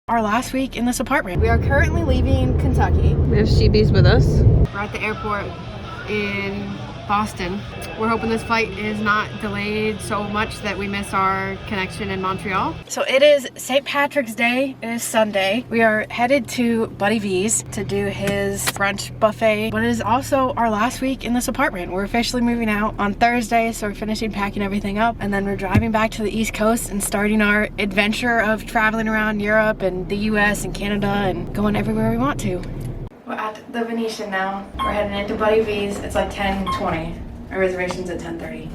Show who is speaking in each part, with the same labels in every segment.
Speaker 1: Our last week in this apartment. We are currently leaving Kentucky.
Speaker 2: We have Sheebies with us.
Speaker 1: We're at the airport in Boston. We're hoping this flight is not delayed so much that we miss our connection in Montreal. So it is St. Patrick's Day. It is Sunday. We are headed to Buddy V's to do his brunch buffet, but it is also our last week in this apartment. We're officially moving out on Thursday, so we're finishing packing everything up, and then we're driving back to the East Coast and starting our adventure of traveling around Europe and the US and Canada and going everywhere we want to. We're at the Venetian now. We're heading into Buddy V's. It's like 10:20. Our reservation's at 10:30.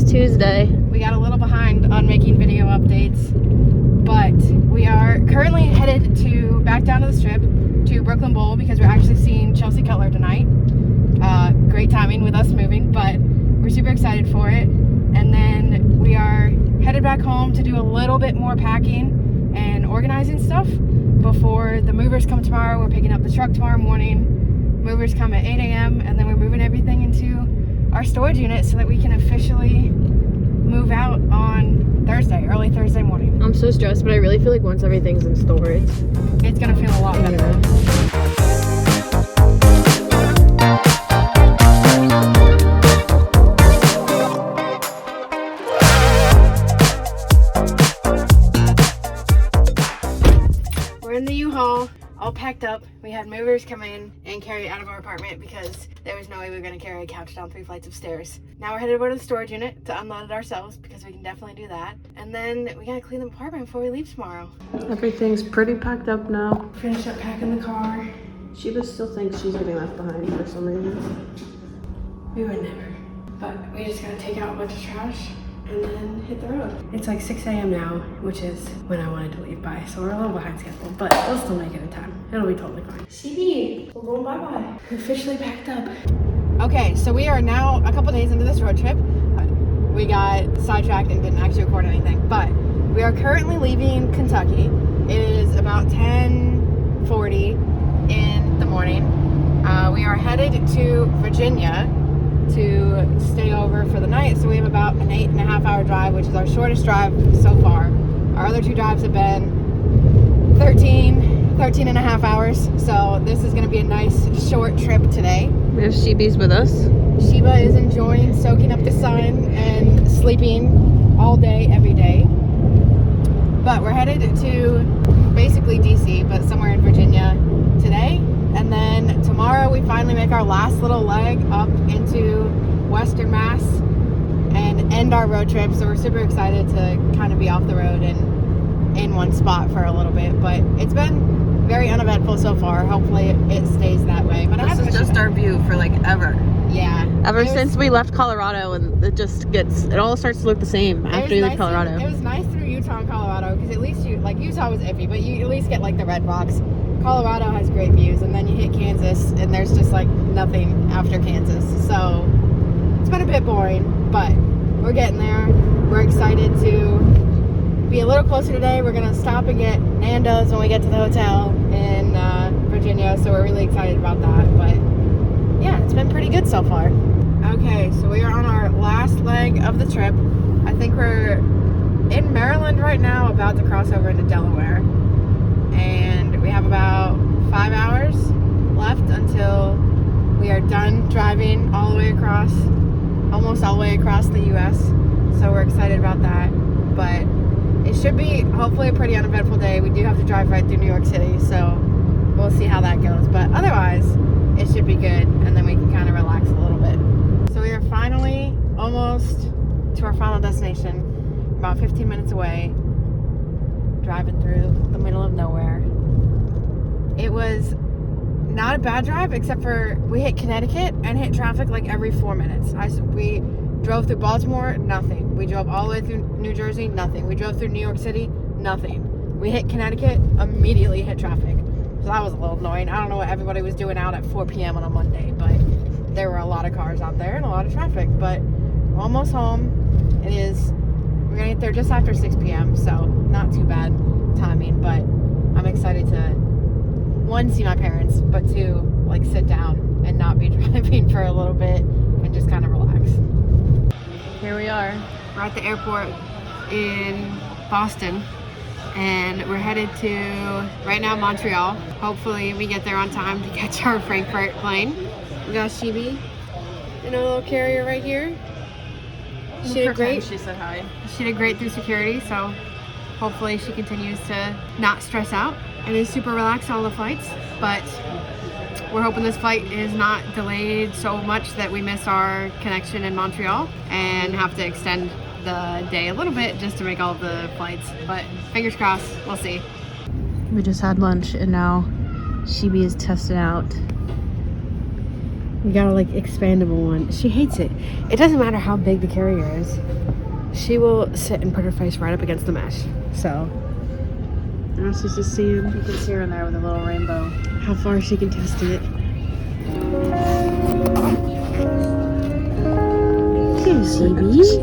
Speaker 2: Tuesday.
Speaker 1: We got a little behind on making video updates, but we are currently headed back down to the Strip to Brooklyn Bowl because we're actually seeing Chelsea Cutler tonight. Great timing with us moving, but we're super excited for it. And then we are headed back home to do a little bit more packing and organizing stuff before the movers come tomorrow. We're picking up the truck tomorrow morning. Movers come at 8 a.m. and then we're moving everything into our storage unit so that we can officially move out on Thursday, early Thursday morning.
Speaker 2: I'm so stressed, but I really feel like once everything's in storage,
Speaker 1: it's gonna feel a lot better. We're in the U-Haul, all packed up. We had movers come in and carry it out of our apartment because there was no way we were going to carry a couch down 3 flights of stairs. Now we're headed over to the storage unit to unload it ourselves because we can definitely do that. And then we got to clean the apartment before we leave tomorrow.
Speaker 2: Everything's pretty packed up now.
Speaker 1: Finish up packing the car.
Speaker 2: Sheba still thinks she's getting left behind for some reason.
Speaker 1: We would never. But we just got to take out a bunch of trash and then hit the road. It's like 6 a.m. now, which is when I wanted to leave by, so we're a little behind schedule, but we'll still make it in time. It'll be totally fine. CB, we're going bye-bye. We're officially packed up. Okay, so we are now a couple days into this road trip. We got sidetracked and didn't actually record anything, but we are currently leaving Kentucky. It is about 10:40 in the morning. We are headed to Virginia to stay over for the night, so we have about an 8.5 hour drive, which is our shortest drive so far. Our other two drives have been 13 and a half hours, so this is going to be a nice short trip today.
Speaker 2: We have Sheebies with us.
Speaker 1: Sheba is enjoying soaking up the sun and sleeping all day every day, but we're headed to basically DC, but somewhere in Virginia today. And then tomorrow we finally make our last little leg up into Western Mass and end our road trip. So we're super excited to kind of be off the road and in one spot for a little bit. But it's been very uneventful so far. Hopefully it stays that way. But
Speaker 2: this is just our view for like ever.
Speaker 1: Yeah.
Speaker 2: Ever since we left Colorado, and it all starts to look the same after you leave Colorado.
Speaker 1: It was nice through Utah and Colorado because at least Utah was iffy, but you at least get like the red rocks. Colorado has great views, and then you hit Kansas and there's just like nothing after Kansas, so it's been a bit boring, but we're getting there. We're excited to be a little closer today. We're gonna stop and get Nando's when we get to the hotel in Virginia, so we're really excited about that. But yeah, it's been pretty good so far. Okay, so we are on our last leg of the trip. I think we're in Maryland right now, about to cross over into Delaware, and we have about 5 hours left until we are done driving all the way across, almost all the way across the US. So we're excited about that, but it should be hopefully a pretty uneventful day. We do have to drive right through New York City, so we'll see how that goes, but otherwise it should be good, and then we can kind of relax a little bit. So destination, about 15 minutes away, driving through the middle of nowhere. It was not a bad drive, except for we hit Connecticut and hit traffic like every 4 minutes. We drove through Baltimore, nothing. We drove all the way through New Jersey, nothing. We drove through New York City, nothing. We hit Connecticut, immediately hit traffic. So that was a little annoying. I don't know what everybody was doing out at 4 p.m. on a Monday, but there were a lot of cars out there and a lot of traffic. But we're almost home. We're gonna get there just after 6 p.m., so not too bad timing, but I'm excited to, one, see my parents, but two, like, sit down and not be driving for a little bit and just kind of relax.
Speaker 2: Here we are.
Speaker 1: We're at the airport in Boston, and we're headed to, right now, Montreal. Hopefully we get there on time to catch our Frankfurt plane. We got Shibi in a little carrier right here. She did great.
Speaker 2: She said hi.
Speaker 1: She did great through security, so hopefully she continues to not stress out and is super relaxed on all the flights. But we're hoping this flight is not delayed so much that we miss our connection in Montreal and have to extend the day a little bit just to make all the flights. But fingers crossed, we'll see.
Speaker 2: We just had lunch and now Shibi is tested out.
Speaker 1: We got a like expandable one. She hates it. It doesn't matter how big the carrier is. She will sit and put her face right up against the mesh. So
Speaker 2: Now she's just seeing, you can see her in there with a little rainbow.
Speaker 1: how far she can test it.
Speaker 2: Here, Shibi.